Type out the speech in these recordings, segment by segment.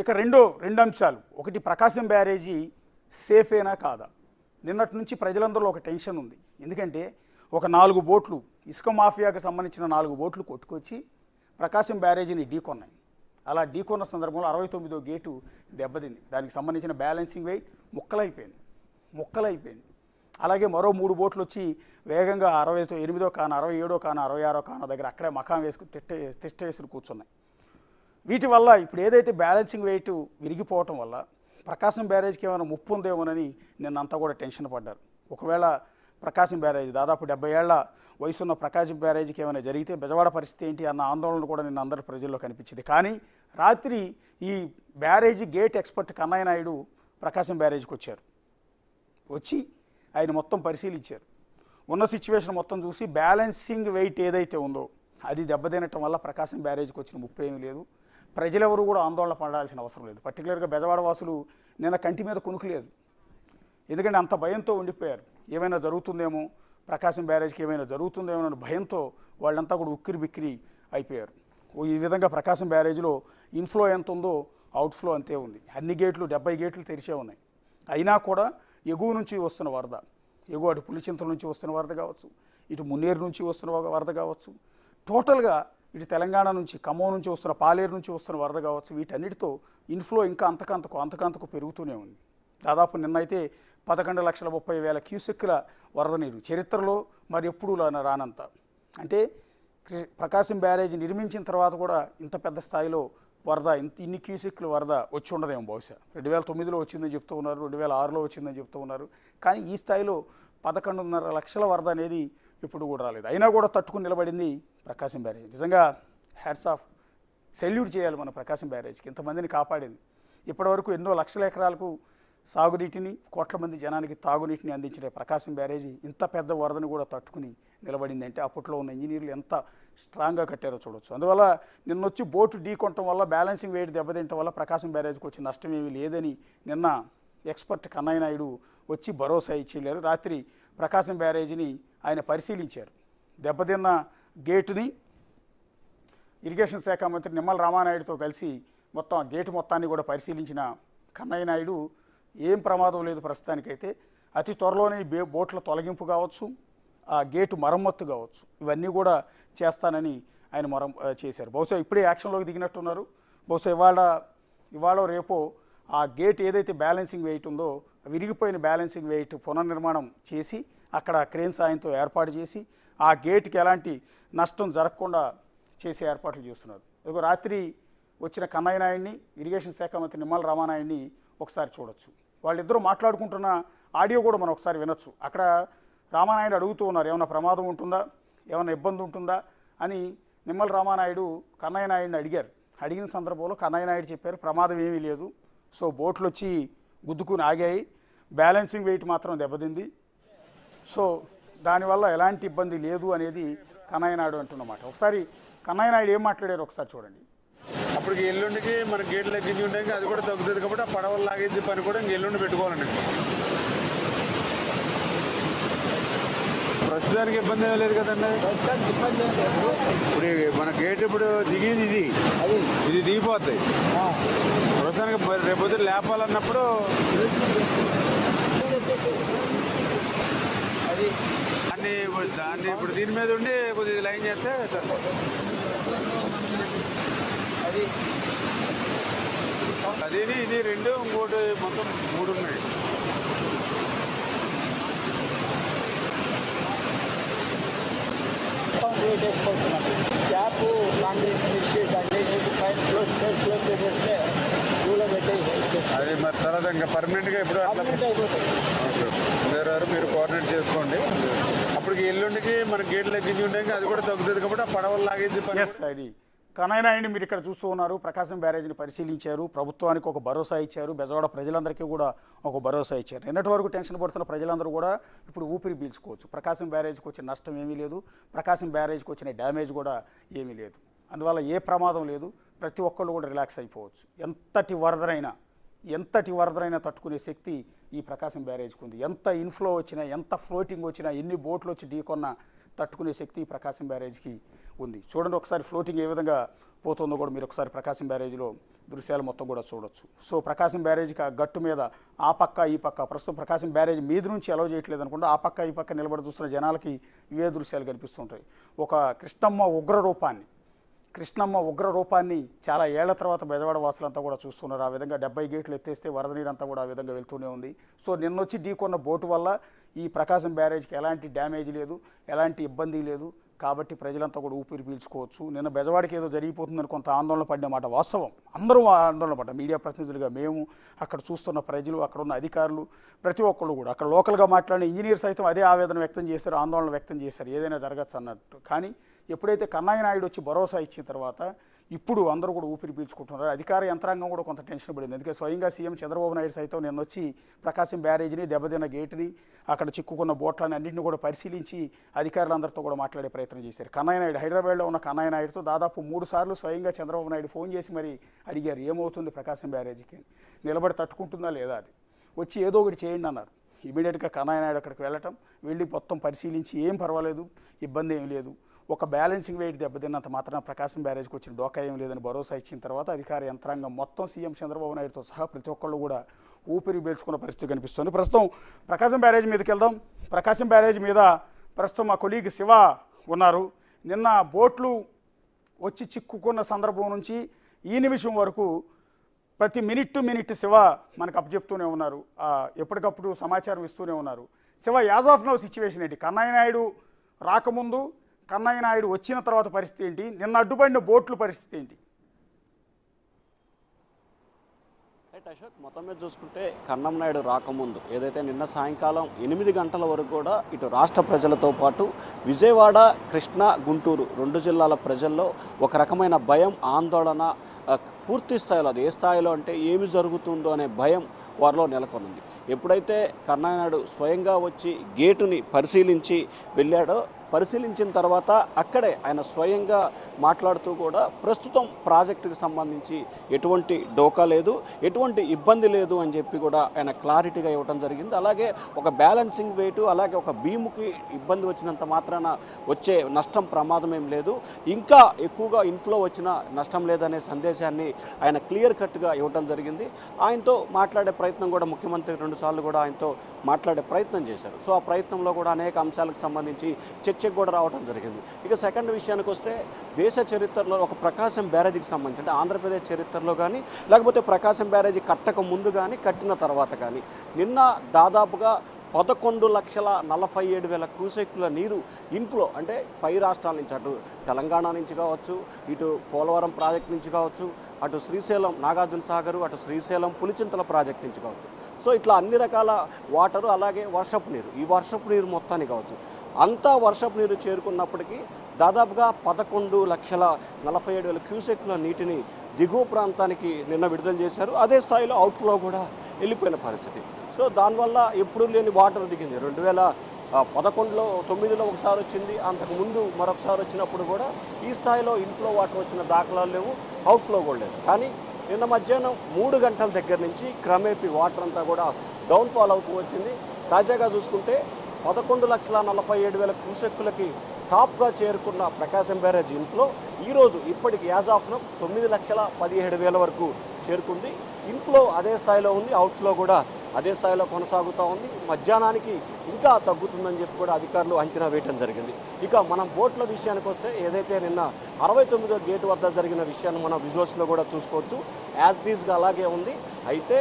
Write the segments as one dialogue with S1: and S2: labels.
S1: ఇక రెండు అంశాలు. ఒకటి, ప్రకాశం బ్యారేజీ సేఫేనా కాదా. నిన్నటి నుంచి ప్రజలందరిలో ఒక టెన్షన్ ఉంది. ఎందుకంటే ఒక 4 బోట్లు, ఇసుక మాఫియాకి సంబంధించిన 4 బోట్లు కొట్టుకొచ్చి ప్రకాశం బ్యారేజీని ఢీకొన్నాయి. అలా ఢీకొన్న సందర్భంలో 69వ గేటు దెబ్బతింది. దానికి సంబంధించిన బ్యాలెన్సింగ్ వెయిట్ ముక్కలైపోయింది. అలాగే మరో 3 బోట్లు వచ్చి వేగంగా 68వ కాన, 67వ కాన, 66వ కాన దగ్గర అక్కడే మకాం వేసుకుని తిష్ట వేసుకుని కూర్చున్నాయి. వీటి వల్ల ఇప్పుడు ఏదైతే బ్యాలెన్సింగ్ వెయిట్ విరిగిపోవటం వల్ల ప్రకాశం బ్యారేజ్కి ఏమైనా ముప్పు ఉందేమోనని నిన్నంతా కూడా టెన్షన్ పడ్డారు. ఒకవేళ ప్రకాశం బ్యారేజ్ దాదాపు 70 ఏళ్ల వయసున్న ప్రకాశం బ్యారేజీకి ఏమైనా జరిగితే బెజవాడ పరిస్థితి ఏంటి అన్న ఆందోళన కూడా నిన్న అందరి ప్రజల్లో కనిపించింది. కానీ రాత్రి ఈ బ్యారేజీ గేట్ ఎక్స్పర్ట్ కన్నయ్య నాయుడు ప్రకాశం బ్యారేజ్కి వచ్చి ఆయన మొత్తం పరిశీలించారు. ఉన్న సిచ్యువేషన్ మొత్తం చూసి బ్యాలెన్సింగ్ వెయిట్ ఏదైతే ఉందో అది దెబ్బతినటం వల్ల ప్రకాశం బ్యారేజ్కి వచ్చిన ముప్పు ఏమీ లేదు. ప్రజలెవరూ కూడా ఆందోళన పడాల్సిన అవసరం లేదు. పర్టికులర్గా బెజవాడ వాసులు నిన్న కంటి మీద కునుకు లేదు. ఎందుకంటే అంత భయంతో ఉండిపోయారు. ఏమైనా జరుగుతుందేమో, ప్రకాశం బ్యారేజ్కి ఏమైనా జరుగుతుందేమో అన్న భయంతో వాళ్ళంతా కూడా ఉక్కిరి బిక్కిరి అయిపోయారు. ఈ విధంగా ప్రకాశం బ్యారేజ్లో ఇన్ఫ్లో ఎంత ఉందో అవుట్ఫ్లో అంతే ఉంది. అన్ని గేట్లు 70 గేట్లు తెరిచే ఉన్నాయి. అయినా కూడా ఎగువ నుంచి వస్తున్న వరద, అటు పులిచింతల నుంచి వస్తున్న వరద కావచ్చు, ఇటు మున్నేరు నుంచి వస్తున్న వరద కావచ్చు, టోటల్గా ఇటు తెలంగాణ నుంచి, ఖమ్మం నుంచి వస్తున్న, పాలేరు నుంచి వస్తున్న వరద కావచ్చు, వీటన్నిటితో ఇన్ఫ్లో ఇంకా అంతకంతకు పెరుగుతూనే ఉంది. దాదాపు నిన్నైతే 11,30,000 క్యూసెక్కుల వరద నీరు చరిత్రలో మరి ఎప్పుడూ రానంత. అంటే ప్రకాశం బ్యారేజ్ నిర్మించిన తర్వాత కూడా ఇంత పెద్ద స్థాయిలో వరద, ఇన్ని క్యూసెక్కుల వరద వచ్చి ఉండదేమో. బహుశా 2009లో వచ్చిందని చెప్తూ ఉన్నారు, 2006లో వచ్చిందని చెప్తూ ఉన్నారు. కానీ ఈ స్థాయిలో 11.5 లక్షల వరద అనేది ఇప్పుడు కూడా రాలేదు. అయినా కూడా తట్టుకుని నిలబడింది ప్రకాశం బ్యారేజ్. నిజంగా హ్యాట్స్ ఆఫ్, సెల్యూట్ చేయాలి మన ప్రకాశం బ్యారేజ్కి. ఇంతమందిని కాపాడింది. ఇప్పటివరకు ఎన్నో లక్షల ఎకరాలకు సాగునీటిని, కోట్ల మంది జనానికి తాగునీటిని అందించిన ప్రకాశం బ్యారేజీ ఇంత పెద్ద వరదను కూడా తట్టుకుని నిలబడింది అంటే అప్పట్లో ఉన్న ఇంజనీర్లు ఎంత స్ట్రాంగ్గా కట్టారో చూడొచ్చు. అందువల్ల నిన్నొచ్చి బోటు ఢీకొనటం వల్ల, బ్యాలెన్సింగ్ వెయిట్ దెబ్బతింటం వల్ల ప్రకాశం బ్యారేజ్కి వచ్చిన నష్టం ఏమీ లేదని నిన్న ఎక్స్పర్ట్ కన్నయ్య నాయుడు వచ్చి భరోసా ఇచ్చి వెళ్ళారు. రాత్రి ప్రకాశం బ్యారేజీని ఆయన పరిశీలించారు. దెబ్బతిన్న గేటుని ఇరిగేషన్ శాఖ మంత్రి నిమ్మల రామానాయుడుతో కలిసి మొత్తం గేటు మొత్తాన్ని కూడా పరిశీలించిన కన్నయ్య నాయుడు ఏం ప్రమాదం లేదు ప్రస్తుతానికైతే, అతి త్వరలోనే బోట్ల తొలగింపు కావచ్చు, ఆ గేటు మరమ్మత్తు కావచ్చు, ఇవన్నీ కూడా చేస్తానని ఆయన చేశారు. బహుశా ఇప్పుడే యాక్షన్లోకి దిగినట్టున్నారు. బహుశా ఇవాళ రేపో ఆ గేట్ ఏదైతే బ్యాలెన్సింగ్ వెయిట్ ఉందో, విరిగిపోయిన బ్యాలెన్సింగ్ వెయిట్ పునర్నిర్మాణం చేసి అక్కడ క్రేన్ సాయంతో ఏర్పాటు చేసి ఆ గేట్కి ఎలాంటి నష్టం జరగకుండా చేసే ఏర్పాట్లు చేస్తున్నారు. రాత్రి వచ్చిన కన్నయ్య నాయుడిని, ఇరిగేషన్ శాఖ మంత్రి నిమ్మల రామానాయుడిని ఒకసారి చూడొచ్చు. వాళ్ళిద్దరూ మాట్లాడుకుంటున్న ఆడియో కూడా మనం ఒకసారి వినొచ్చు. అక్కడ రామానాయుడు అడుగుతూ ఉన్నారు, ఏమైనా ప్రమాదం ఉంటుందా, ఏమైనా ఇబ్బంది ఉంటుందా అని నిమ్మల రామానాయుడు కన్నయ్య నాయుడిని అడిగారు. అడిగిన సందర్భంలో కన్నయ్య నాయుడు చెప్పారు, ప్రమాదం ఏమీ లేదు. సో బోట్లు వచ్చి గుద్దుకుని ఆగాయి, బ్యాలెన్సింగ్ వెయిట్ మాత్రం దెబ్బతింది. సో దానివల్ల ఎలాంటి ఇబ్బంది లేదు అనేది కన్నయ్య నాయుడు అంటున్నమాట. ఒకసారి కన్నయ్య నాయుడు ఏం మాట్లాడారు ఒకసారి చూడండి.
S2: అప్పటికి ఎల్లుండికి మన గేట్లు ఎక్కించి ఉంటాయి, అది కూడా తగ్గుతుంది కాబట్టి ఆ పడవలు లాగేసి పని కూడా ఇంక ఎల్లుండి పెట్టుకోవాలండి. ప్రస్తుతానికి ఇబ్బంది ఏమీ లేదు కదండి. ఇప్పుడు మన గేట్ ఇప్పుడు దిగింది, ఇది దిగిపోతాయి. ప్రస్తుతానికి రేపొద్దు లేపాలన్నప్పుడు దాన్ని ఇప్పుడు దీని మీద ఉండి కొద్దిగా లైన్ చేస్తే అది ఇది 2 ఇంకోటి మొత్తం 3 ఉన్నాయి.
S3: క్యాప్ కాంక్రీట్ ఇచ్చి
S2: అది మరి తర్వాత ఇంకా పర్మనెంట్గా ఇప్పుడు మీరు కోఆర్డినేట్ చేసుకోండి. అప్పటికి ఎల్లుండికి మన గేట్లు ఎక్కించి ఉంటాయి, అది కూడా తగ్గుతుంది కాబట్టి ఆ పడవలు లాగేసి
S1: అది కన్నయ్య నాయుడిని మీరు ఇక్కడ చూస్తూ ఉన్నారు. ప్రకాశం బ్యారేజ్ని పరిశీలించారు, ప్రభుత్వానికి ఒక భరోసా ఇచ్చారు, బెజవాడ ప్రజలందరికీ కూడా ఒక భరోసా ఇచ్చారు. నిన్నటి వరకు టెన్షన్ పడుతున్న ప్రజలందరూ కూడా ఇప్పుడు ఊపిరి పీల్చుకోవచ్చు. ప్రకాశం బ్యారేజ్కి వచ్చిన నష్టం ఏమీ లేదు, ప్రకాశం బ్యారేజ్కి వచ్చిన డ్యామేజ్ కూడా ఏమీ లేదు. అందువల్ల ఏ ప్రమాదం లేదు, ప్రతి ఒక్కళ్ళు కూడా రిలాక్స్ అయిపోవచ్చు. ఎంతటి వరదనైనా తట్టుకునే శక్తి ఈ ప్రకాశం బ్యారేజ్కి ఉంది. ఎంత ఇన్ఫ్లో వచ్చినా, ఎంత ఫ్లోటింగ్ వచ్చినా, ఎన్ని బోట్లు వచ్చి ఢీకొన్నా తట్టుకునే శక్తి ప్రకాశం బ్యారేజ్కి ఉంది. చూడండి ఒకసారి ఫ్లోటింగ్ ఏ విధంగా పోతుందో కూడా మీరు ఒకసారి ప్రకాశం బ్యారేజ్లో దృశ్యాలు మొత్తం కూడా చూడొచ్చు. సో ప్రకాశం బ్యారేజ్కి ఆ గట్టు మీద ఆ పక్క ఈ పక్క, ప్రస్తుతం ప్రకాశం బ్యారేజ్ మీద నుంచి అలౌ చేయట్లేదు అనుకుంటే ఆ పక్క ఈ పక్క నిలబడి చూస్తున్న జనాలకి ఇవే దృశ్యాలు కనిపిస్తుంటాయి. ఒక కృష్ణమ్మ ఉగ్ర రూపాన్ని చాలా ఏళ్ల తర్వాత బెజవాడ వాసులంతా కూడా చూస్తున్నారు. ఆ విధంగా 70 గేట్లు ఎత్తేస్తే వరద నీరంతా కూడా ఆ విధంగా వెళ్తూనే ఉంది. సో నిన్నొచ్చి ఢీకొన్న బోటు వల్ల ఈ ప్రకాశం బ్యారేజ్కి ఎలాంటి డ్యామేజ్ లేదు, ఎలాంటి ఇబ్బంది లేదు. కాబట్టి ప్రజలంతా కూడా ఊపిరి పీల్చుకోవచ్చు. నిన్న బెజవాడికి ఏదో జరిగిపోతుందని కొంత ఆందోళన పడినమాట వాస్తవం. అందరూ ఆందోళన పడ్డారు. మీడియా ప్రతినిధులుగా మేము, అక్కడ చూస్తున్న ప్రజలు, అక్కడ ఉన్న అధికారులు, ప్రతి ఒక్కళ్ళు కూడా, అక్కడ లోకల్గా మాట్లాడిన ఇంజనీర్ సైతం అదే ఆవేదన వ్యక్తం చేశారు, ఆందోళన వ్యక్తం చేశారు, ఏదైనా జరగచ్చు అన్నట్టు. కానీ ఎప్పుడైతే కన్నయ్య నాయుడు వచ్చి భరోసా ఇచ్చిన తర్వాత ఇప్పుడు అందరూ కూడా ఊపిరి పీల్చుకుంటున్నారు. అధికార యంత్రాంగం కూడా కొంత టెన్షన్ పడింది. ఎందుకంటే స్వయంగా సీఎం చంద్రబాబు నాయుడు సైతం నిన్న వచ్చి ప్రకాశం బ్యారేజ్ని, దెబ్బతిన్న గేటుని, అక్కడ చిక్కుకున్న బోట్లని అన్నింటినీ కూడా పరిశీలించి అధికారులందరితో కూడా మాట్లాడే ప్రయత్నం చేశారు. కన్నయ్య నాయుడు హైదరాబాద్లో ఉన్న కన్నయ్య నాయుడుతో దాదాపు 3 సార్లు స్వయంగా చంద్రబాబు నాయుడు ఫోన్ చేసి మరి అడిగారు ఏమవుతుంది ప్రకాశం బ్యారేజ్కి, నిలబడి తట్టుకుంటుందా లేదా అని. వచ్చి ఏదో ఒకటి చేయండి అన్నారు. ఇమీడియట్గా కన్నయ్య నాయుడు అక్కడికి వెళ్ళి మొత్తం పరిశీలించి ఏం పర్వాలేదు, ఇబ్బంది ఏం లేదు, ఒక బ్యాలెన్సింగ్ వెయిట్ దెబ్బతిన్నంత మాత్రం ప్రకాశం బ్యారేజ్కి వచ్చిన డోకా ఏం లేదని భరోసా ఇచ్చిన తర్వాత అధికార యంత్రాంగం మొత్తం సీఎం చంద్రబాబు నాయుడుతో సహా ప్రతి ఒక్కళ్ళు కూడా ఊపిరి పీల్చుకున్న పరిస్థితి కనిపిస్తుంది. ప్రస్తుతం ప్రకాశం బ్యారేజ్ మీదకి వెళ్దాం. ప్రకాశం బ్యారేజ్ మీద ప్రస్తుతం మా కొలీగ్ శివ ఉన్నారు. నిన్న బోట్లు వచ్చి చిక్కుకున్న సందర్భం నుంచి ఈ నిమిషం వరకు ప్రతి మినిట్ టు మినిట్ శివ మనకు అప్పచెప్తూనే ఉన్నారు, ఎప్పటికప్పుడు సమాచారం ఇస్తూనే ఉన్నారు. Shiva, as of now situation ఏంటి? కన్నయ్య నాయుడు రాకముందు, కన్నయ్య నాయుడు వచ్చిన తర్వాత పరిస్థితి ఏంటి? నిన్న అడ్డుపడిన బోట్ల పరిస్థితి ఏంటి?
S4: అశోక్, మొత్తం మీద చూసుకుంటే కన్నం నాయుడు రాకముందు ఏదైతే నిన్న సాయంకాలం 8 గంటల వరకు కూడా ఇటు రాష్ట్ర ప్రజలతో పాటు విజయవాడ, కృష్ణా, గుంటూరు 2 జిల్లాల ప్రజల్లో ఒక రకమైన భయం, ఆందోళన పూర్తి స్థాయిలో, అది ఏ స్థాయిలో అంటే ఏమి జరుగుతుందో అనే భయం వారిలో నెలకొనుంది. ఎప్పుడైతే కన్నయ్య నాయుడు స్వయంగా వచ్చి గేటుని పరిశీలించి వెళ్ళాడో, పరిశీలించిన తర్వాత అక్కడే ఆయన స్వయంగా మాట్లాడుతూ కూడా ప్రస్తుతం ప్రాజెక్టుకు సంబంధించి ఎటువంటి డోకా లేదు, ఎటువంటి ఇబ్బంది లేదు అని చెప్పి కూడా ఆయన క్లారిటీగా ఇవ్వడం జరిగింది. అలాగే ఒక బ్యాలెన్సింగ్ వెయిట్, అలాగే ఒక బీముకి ఇబ్బంది వచ్చినంత మాత్రాన వచ్చే నష్టం, ప్రమాదం ఏం లేదు, ఇంకా ఎక్కువగా ఇన్ఫ్లో వచ్చిన నష్టం లేదనే సందేశాన్ని ఆయన క్లియర్ కట్గా ఇవ్వడం జరిగింది. ఆయనతో మాట్లాడే ప్రయత్నం కూడా ముఖ్యమంత్రి 2 సార్లు కూడా ఆయనతో మాట్లాడే ప్రయత్నం చేశారు. సో ఆ ప్రయత్నంలో కూడా అనేక అంశాలకు సంబంధించి చర్చకు కూడా రావడం జరిగింది. ఇక సెకండ్ విషయానికి వస్తే, దేశ చరిత్రలో ఒక ప్రకాశం బ్యారేజీకి సంబంధించి, అంటే ఆంధ్రప్రదేశ్ చరిత్రలో కానీ, లేకపోతే ప్రకాశం బ్యారేజీ కట్టక ముందు కానీ, కట్టిన తర్వాత కానీ, నిన్న దాదాపుగా 11,47,000 క్యూసెక్ల నీరు ఇన్ఫ్లో, అంటే పై రాష్ట్రాల నుంచి, అటు తెలంగాణ నుంచి కావచ్చు, ఇటు పోలవరం ప్రాజెక్ట్ నుంచి కావచ్చు, అటు శ్రీశైలం నాగార్జున సాగరు, అటు శ్రీశైలం పులిచింతల ప్రాజెక్ట్ నుంచి కావచ్చు. సో ఇట్లా అన్ని రకాల వాటరు, అలాగే వర్షపు నీరు, ఈ వర్షపు నీరు మొత్తాన్ని కావచ్చు, అంతా వర్షపు నీరు చేరుకున్నప్పటికీ దాదాపుగా 11,47,000 క్యూసెక్ల నీటిని దిగువ ప్రాంతానికి నిన్న విడుదల చేశారు. అదే స్థాయిలో అవుట్ఫ్లో కూడా వెళ్ళిపోయిన పరిస్థితి. సో దానివల్ల ఎప్పుడూ లేని వాటర్ దిగింది. 2011లో 9లో ఒకసారి వచ్చింది, అంతకుముందు మరొకసారి వచ్చినప్పుడు కూడా ఈ స్థాయిలో ఇన్ఫ్లో వాటర్ వచ్చిన దాఖలాలు లేవు, అవుట్ఫ్లో కూడా లేదు. కానీ నిన్న మధ్యాహ్నం 3 గంటల దగ్గర నుంచి క్రమేపీ వాటర్ అంతా కూడా డౌన్ఫాల్ అవుతూ వచ్చింది. తాజాగా చూసుకుంటే 11,47,000 క్యూసెక్కులకి టాప్గా చేరుకున్న ప్రకాశం బ్యారేజ్ ఇన్ఫ్లో ఈరోజు ఇప్పటికి యాజ్ ఆఫ్ నో 9,17,000 వరకు చేరుకుంది. ఇన్ఫ్లో అదే స్థాయిలో ఉంది, అవుట్ఫ్లో కూడా అదే స్థాయిలో కొనసాగుతూ ఉంది. మధ్యాహ్నానికి ఇంకా తగ్గుతుందని చెప్పి కూడా అధికారులు అంచనా వేయడం జరిగింది. ఇక మనం బోట్ల విషయానికి వస్తే, ఏదైతే నిన్న 69వ గేటు వద్ద జరిగిన విషయాన్ని మనం విజువల్స్లో కూడా చూసుకోవచ్చు. యాజ్ డీస్గా అలాగే ఉంది. అయితే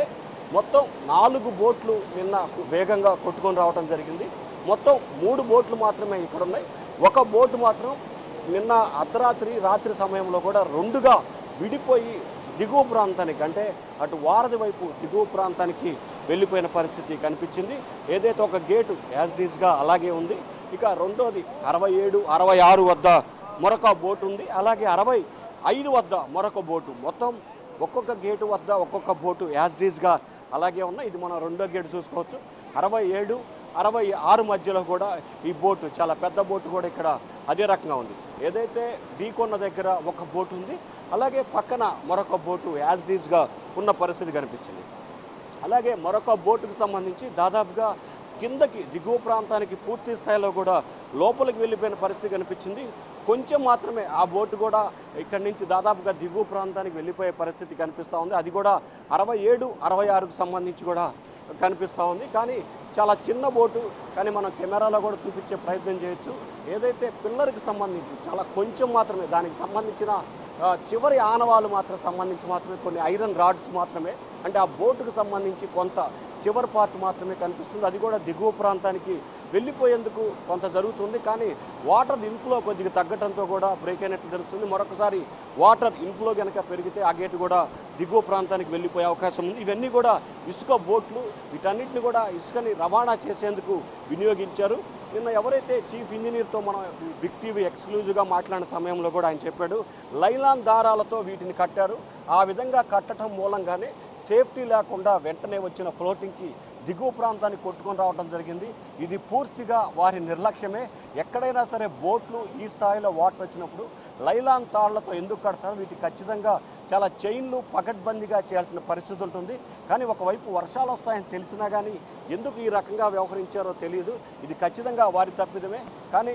S4: మొత్తం 4 బోట్లు నిన్న వేగంగా కొట్టుకొని రావడం జరిగింది. మొత్తం 3 బోట్లు మాత్రమే ఇక్కడ ఉన్నాయి. ఒక బోటు మాత్రం నిన్న అర్ధరాత్రి, రాత్రి సమయంలో కూడా 2గా విడిపోయి దిగువ ప్రాంతానికి, అంటే అటు వారధి వైపు దిగువ ప్రాంతానికి వెళ్ళిపోయిన పరిస్థితి కనిపించింది. ఏదైతే ఒక గేటు యాజ్ డీస్గా అలాగే ఉంది. ఇక రెండోది 67, 66 వద్ద మరొక బోటు ఉంది, అలాగే 65 వద్ద మరొక బోటు. మొత్తం ఒక్కొక్క గేటు వద్ద ఒక్కొక్క బోటు యాజ్ డీస్గా అలాగే ఉన్నాయి. ఇది మనం రెండో గేటు చూసుకోవచ్చు. 67, 66 మధ్యలో కూడా ఈ బోటు, చాలా పెద్ద బోటు కూడా ఇక్కడ అదే రకంగా ఉంది. ఏదైతే ఢీకొన్న దగ్గర ఒక బోటు ఉంది, అలాగే పక్కన మరొక బోటు యాజ్ డీస్గా ఉన్న పరిస్థితి కనిపించింది. అలాగే మరొక బోటుకు సంబంధించి దాదాపుగా కిందకి దిగువ ప్రాంతానికి పూర్తి స్థాయిలో కూడా లోపలికి వెళ్ళిపోయిన పరిస్థితి కనిపించింది. కొంచెం మాత్రమే ఆ బోటు కూడా ఇక్కడి నుంచి దాదాపుగా దిగువ ప్రాంతానికి వెళ్ళిపోయే పరిస్థితి కనిపిస్తూ ఉంది. అది కూడా 67, 66కు సంబంధించి కూడా కనిపిస్తూ ఉంది. కానీ చాలా చిన్న బోటు, కానీ మనం కెమెరాలో కూడా చూపించే ప్రయత్నం చేయొచ్చు. ఏదైతే పిల్లర్కి సంబంధించి చాలా కొంచెం మాత్రమే దానికి సంబంధించిన చివరి ఆనవాళ్ళు సంబంధించి మాత్రమే కొన్ని ఐరన్ రాడ్స్ మాత్రమే, అంటే ఆ బోటుకు సంబంధించి కొంత చివరి పార్ట్ మాత్రమే కనిపిస్తుంది. అది కూడా దిగువ ప్రాంతానికి వెళ్ళిపోయేందుకు కొంత జరుగుతుంది. కానీ వాటర్ ఇన్ఫ్లో కొద్దిగా తగ్గడంతో కూడా బ్రేక్ అయినట్లు తెలుస్తుంది. మరొకసారి వాటర్ ఇన్ఫ్లో కనుక పెరిగితే ఆ గేటు కూడా దిగువ ప్రాంతానికి వెళ్ళిపోయే అవకాశం ఉంది. ఇవన్నీ కూడా ఇసుక బోట్లు, వీటన్నిటిని కూడా ఇసుకని రవాణా చేసేందుకు వినియోగించారు. నిన్న ఎవరైతే చీఫ్ ఇంజనీర్తో మనం బిగ్ టీవీ ఎక్స్క్లూజివ్గా మాట్లాడిన సమయంలో కూడా ఆయన చెప్పాడు, లైలాన్ దారాలతో వీటిని కట్టారు. ఆ విధంగా కట్టడం మూలంగానే సేఫ్టీ లేకుండా వెంటనే వచ్చిన ఫ్లోటింగ్కి దిగువ ప్రాంతానికి కొట్టుకొని రావడం జరిగింది. ఇది పూర్తిగా వారి నిర్లక్ష్యమే. ఎక్కడైనా సరే బోట్లు ఈ స్థాయిలో వాటర్ వచ్చినప్పుడు లైలాన్ తాళ్లతో ఎందుకు కడతారు? వీటికి ఖచ్చితంగా చాలా చైన్లు పకడ్బందీగా చేయాల్సిన పరిస్థితి ఉంటుంది. కానీ ఒకవైపు వర్షాలు వస్తాయని తెలిసినా కానీ ఎందుకు ఈ రకంగా వ్యవహరించారో తెలియదు. ఇది ఖచ్చితంగా వారి తప్పిదమే. కానీ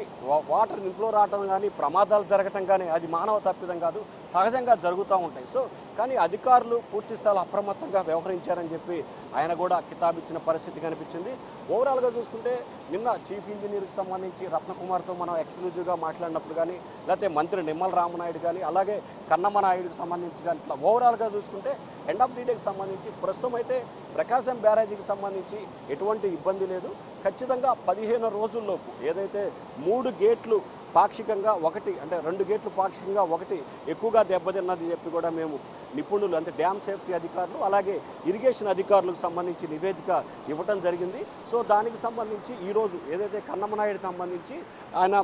S4: వాటర్ ఇంట్లో రావడం కానీ ప్రమాదాలు జరగటం కానీ అది మానవ తప్పిదం కాదు, సహజంగా జరుగుతూ ఉంటాయి. సో కానీ అధికారులు పూర్తి స్థాయిలో అప్రమత్తంగా వ్యవహరించారని చెప్పి ఆయన కూడా కితాబిచ్చిన పరిస్థితి కనిపించింది. ఓవరాల్గా చూసుకుంటే నిన్న చీఫ్ ఇంజనీర్కి సంబంధించి రత్నకుమార్తో మనం ఎక్స్క్లూజివ్గా మాట్లాడినప్పుడు కానీ, లేకపోతే మంత్రి నిమ్మల రామనాయుడు కానీ, అలాగే కన్నమ్మ నాయుడుకి సంబంధించి కానీ, ఇట్లా ఓవరాల్గా చూసుకుంటే ఎండ్ ఆఫ్ ది డేకి సంబంధించి ప్రస్తుతం అయితే ప్రకాశం బ్యారేజీకి సంబంధించి ఎటువంటి ఇబ్బంది లేదు. ఖచ్చితంగా 15 రోజుల్లోపు ఏదైతే 3 గేట్లు పాక్షికంగా, ఒకటి అంటే 2 గేట్లు పాక్షికంగా, ఒకటి ఎక్కువగా దెబ్బతిన్నది చెప్పి కూడా మేము నిపుణులు అంటే డ్యామ్ సేఫ్టీ అధికారులు అలాగే ఇరిగేషన్ అధికారులకు సంబంధించి నివేదిక ఇవ్వటం జరిగింది. సో దానికి సంబంధించి ఈరోజు ఏదైతే కన్నమనాయుడికి సంబంధించి ఆయన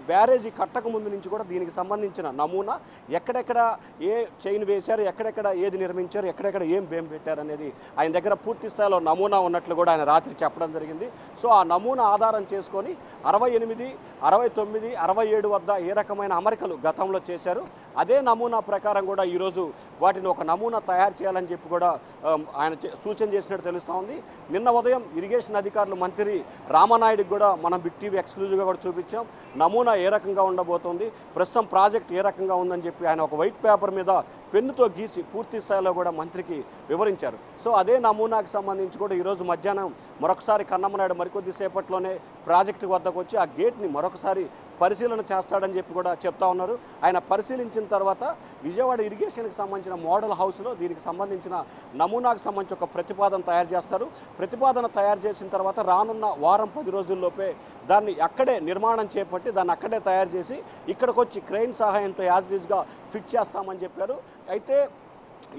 S4: బ్యారేజీ కట్టక ముందు నుంచి కూడా దీనికి సంబంధించిన నమూనా ఎక్కడెక్కడ ఏ చైన్ వేశారు, ఎక్కడెక్కడ ఏది నిర్మించారు, ఎక్కడెక్కడ ఏం బేమ్ పెట్టారు అనేది ఆయన దగ్గర పూర్తి స్థాయిలో నమూనా ఉన్నట్లు కూడా ఆయన రాత్రి చెప్పడం జరిగింది. సో ఆ నమూనా ఆధారం చేసుకొని 68, 69, 67 వద్ద ఏ రకమైన అమరికలు గతంలో చేశారు అదే నమూనా ప్రకారం కూడా ఈరోజు వాటిని ఒక నమూనా తయారు చేయాలని చెప్పి కూడా ఆయన సూచన చేసినట్టు తెలుస్తూ ఉంది. నిన్న ఉదయం ఇరిగేషన్ అధికారులు మంత్రి రామనాయుడికి కూడా మనం బిగ్ టీవీ ఎక్స్క్లూజివ్గా కూడా చూపించాం. నమూనా ఏ రకంగా ఉండబోతోంది, ప్రస్తుతం ప్రాజెక్ట్ ఏ రకంగా ఉందని చెప్పి ఆయన ఒక వైట్ పేపర్ మీద పెన్నుతో గీసి పూర్తి స్థాయిలో కూడా మంత్రికి వివరించారు. సో అదే నమూనాకు సంబంధించి కూడా ఈరోజు మధ్యాహ్నం మరొకసారి కన్నమనాయుడు మరికొద్ది సేపట్లోనే ప్రాజెక్టు వద్దకు వచ్చి ఆ గేట్ని మరొకసారి పరిశీలన చేస్తాడని చెప్పి కూడా చెప్తా ఉన్నారు. ఆయన పరిశీలించిన తర్వాత విజయవాడ ఇరిగేషన్కి సంబంధించిన మోడల్ హౌస్లో దీనికి సంబంధించిన నమూనాకు సంబంధించి ఒక ప్రతిపాదన తయారు చేస్తారు. ప్రతిపాదన తయారు చేసిన తర్వాత రానున్న వారం 10 రోజుల్లోపే దాన్ని అక్కడే నిర్మాణం చేపట్టి దాన్ని అక్కడే తయారు చేసి ఇక్కడికి వచ్చి క్రెయిన్ సహాయంతో యాజ్ లీజ్గా ఫిట్ చేస్తామని చెప్పారు. అయితే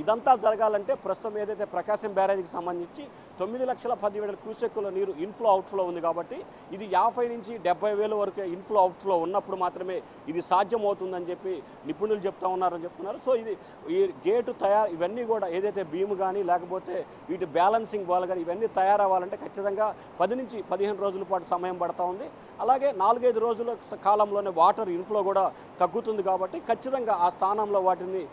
S4: ఇదంతా జరగాలంటే ప్రస్తుతం ఏదైతే ప్రకాశం బ్యారేజీకి సంబంధించి 9,10,000 క్యూసెక్కుల నీరు ఇన్ఫ్లో అవుట్ఫ్లో ఉంది కాబట్టి ఇది 50 నుంచి 70,000 వరకు ఇన్ఫ్లో అవుట్ఫ్లో ఉన్నప్పుడు మాత్రమే ఇది సాధ్యమవుతుందని చెప్పి నిపుణులు చెప్తున్నారు. సో ఇది ఈ గేటు ఇవన్నీ కూడా ఏదైతే బీమ్ కానీ లేకపోతే వీటి బ్యాలెన్సింగ్ వాళ్ళు కానీ ఇవన్నీ తయారవ్వాలంటే ఖచ్చితంగా 10 నుంచి 15 రోజుల పాటు సమయం పడతా ఉంది. అలాగే 4-5 రోజుల కాలంలోనే వాటర్ ఇన్ఫ్లో కూడా తగ్గుతుంది కాబట్టి ఖచ్చితంగా ఆ స్థానంలో వాటిని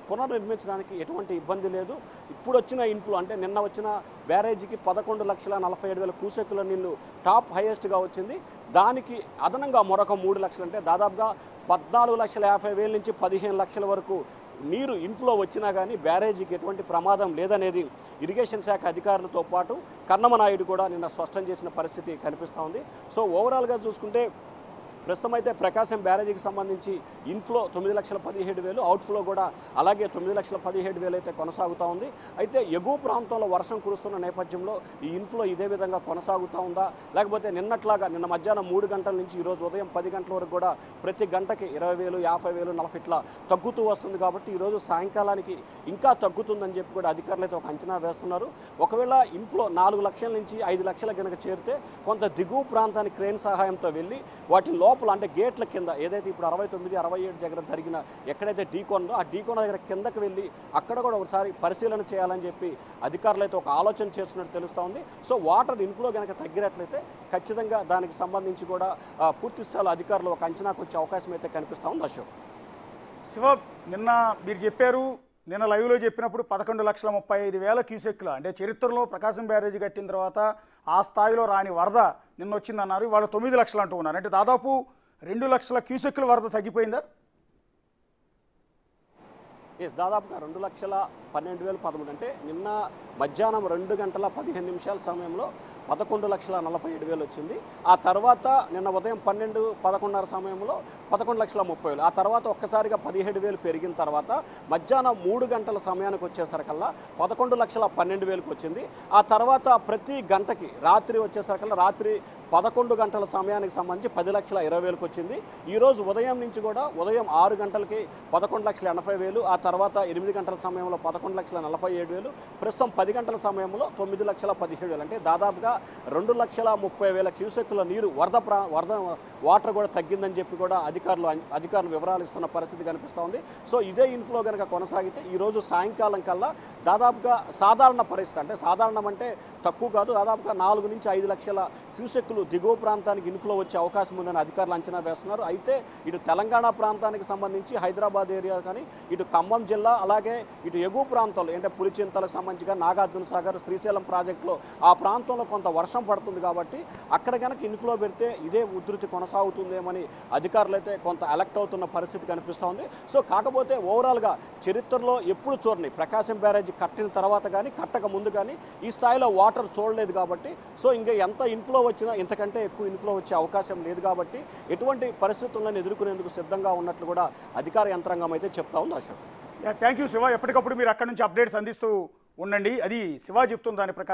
S4: పునర్నిర్మించడానికి ఎటువంటి ఇబ్బంది లేదు. ఇప్పుడు వచ్చిన ఇన్ఫ్లో అంటే నిన్న వచ్చిన బ్యారేజీకి 11,47,000 క్యూసెక్కుల నీళ్లు టాప్ హైయెస్ట్గా వచ్చింది. దానికి అదనంగా మరొక 3 లక్షలు అంటే దాదాపుగా 14,50,000 నుంచి 15 లక్షల వరకు నీరు ఇన్ఫ్లో వచ్చినా కానీ బ్యారేజీకి ఎటువంటి ప్రమాదం లేదనేది ఇరిగేషన్ శాఖ అధికారులతో పాటు కన్నమనాయుడు కూడా నిన్న స్పష్టం చేసిన పరిస్థితి కనిపిస్తూ ఉంది. సో ఓవరాల్గా చూసుకుంటే ప్రస్తుతం అయితే ప్రకాశం బ్యారేజీకి సంబంధించి ఇన్ఫ్లో 9,17,000, అవుట్ఫ్లో కూడా అలాగే 9,17,000 అయితే కొనసాగుతూ ఉంది. అయితే ఎగువ ప్రాంతంలో వర్షం కురుస్తున్న నేపథ్యంలో ఈ ఇన్ఫ్లో ఇదే విధంగా కొనసాగుతూ ఉందా, లేకపోతే నిన్నట్లాగా నిన్న మధ్యాహ్నం 3 గంటల నుంచి ఈరోజు ఉదయం 10 గంటల వరకు కూడా ప్రతి గంటకి 20,000, 50,000, 40 ఇట్లా తగ్గుతూ వస్తుంది కాబట్టి ఈరోజు సాయంకాలానికి ఇంకా తగ్గుతుందని చెప్పి కూడా అధికారులు అయితే ఒక అంచనా వేస్తున్నారు. ఒకవేళ ఇన్ఫ్లో 4 లక్షల నుంచి 5 లక్షల కనుక చేరితే కొంత దిగువ ప్రాంతానికి క్రేన్ సహాయంతో వెళ్ళి వాటి లోపల అంటే గేట్ల కింద ఏదైతే ఇప్పుడు 69, 67 దగ్గర జరిగిన ఎక్కడైతే ఢీకొందో ఆ ఢీకొన దగ్గర కిందకి వెళ్ళి అక్కడ కూడా ఒకసారి పరిశీలన చేయాలని చెప్పి అధికారులు అయితే ఒక ఆలోచన చేస్తున్నట్టు తెలుస్తూ ఉంది. సో వాటర్ ఇన్ఫ్లో కనుక తగ్గినట్లయితే ఖచ్చితంగా దానికి సంబంధించి కూడా పూర్తి స్థాయిలో అధికారులు ఒక అంచనాకు వచ్చే అవకాశం అయితే కనిపిస్తూ ఉంది. అశోక్,
S1: శివ, నిన్న మీరు చెప్పారు నిన్న లైవ్లో చెప్పినప్పుడు 11,35,000 క్యూసెక్ల అంటే చరిత్రలో ప్రకాశం బ్యారేజ్ కట్టిన తర్వాత ఆ స్థాయిలో రాని వరద నిన్న వచ్చిందన్నారు. ఇవాళ 9 లక్షలు అంటూ ఉన్నారు. అంటే దాదాపు 2 లక్షల క్యూసెక్ల వరద తగ్గిపోయిందా?
S4: దాదాపుగా 2,12,013 అంటే నిన్న మధ్యాహ్నం 2:15 సమయంలో 11,47,000 వచ్చింది. ఆ తర్వాత నిన్న ఉదయం 12-11:30 సమయంలో 11,30,000. ఆ తర్వాత ఒక్కసారిగా 17,000 పెరిగిన తర్వాత మధ్యాహ్నం 3 గంటల సమయానికి వచ్చేసరికల్లా 11,12,000 వచ్చింది. ఆ తర్వాత ప్రతి గంటకి రాత్రి వచ్చేసరికల్లా రాత్రి 11 గంటల సమయానికి సంబంధించి 10,20,000 వచ్చింది. ఈరోజు ఉదయం నుంచి కూడా ఉదయం 6 గంటలకి 11,80,000, ఆ తర్వాత 8 గంటల సమయంలో 11,47,000, ప్రస్తుతం 10 గంటల సమయంలో 9,17,000. అంటే దాదాపుగా 2,30,000 క్యూసెక్కుల నీరు వరద వాటర్ కూడా తగ్గిందని చెప్పి కూడా అధికారులు వివరాలు ఇస్తున్న పరిస్థితి కనిపిస్తూ ఉంది. సో ఇదే ఇన్ఫ్లో కనుక కొనసాగితే ఈరోజు సాయంకాలం కల్లా దాదాపుగా సాధారణ పరిస్థితి, అంటే సాధారణం అంటే తక్కువ కాదు, దాదాపుగా 4 నుంచి 5 లక్షల క్యూసెక్కులు దిగువ ప్రాంతానికి ఇన్ఫ్లో వచ్చే అవకాశం ఉందని అధికారులు అంచనా వేస్తున్నారు. అయితే ఇటు తెలంగాణ ప్రాంతానికి సంబంధించి హైదరాబాద్ ఏరియా కానీ, ఇటు ఖమ్మం జిల్లా, అలాగే ఇటు ఎగువ ప్రాంతాలు అంటే పులిచింతలకు సంబంధించి నాగార్జున సాగర్, శ్రీశైలం ప్రాజెక్టులో ఆ ప్రాంతంలో కొంత వర్షం పడుతుంది కాబట్టి అక్కడ కనుక ఇన్ఫ్లో పెడితే ఇదే ఉధృతి కొనసాగుతుందేమని అధికారులు అయితే కొంత అలర్ట్ అవుతున్న పరిస్థితి కనిపిస్తోంది. సో కాకపోతే ఓవరాల్గా చరిత్రలో ఎప్పుడు చూడని ప్రకాశం బ్యారేజ్ కట్టిన తర్వాత కానీ కట్టక ముందు కానీ ఈ స్థాయిలో వాటర్ చూడలేదు కాబట్టి, సో ఇంకా ఎంత ఇన్ఫ్లో వచ్చినా ఇంతకంటే ఎక్కువ ఇన్ఫ్లో వచ్చే అవకాశం లేదు కాబట్టి ఎటువంటి పరిస్థితులను ఎదుర్కొనేందుకు సిద్ధంగా ఉన్నట్లు కూడా అధికార యంత్రాంగం అయితే చెప్తా ఉంది. Ashok,
S1: thank you Shiva. ఎప్పటికప్పుడు మీరు అక్కడి నుంచి అప్డేట్స్ అందిస్తూ ఉండండి. అది శివ చెప్తుంది దాని ప్రకారం.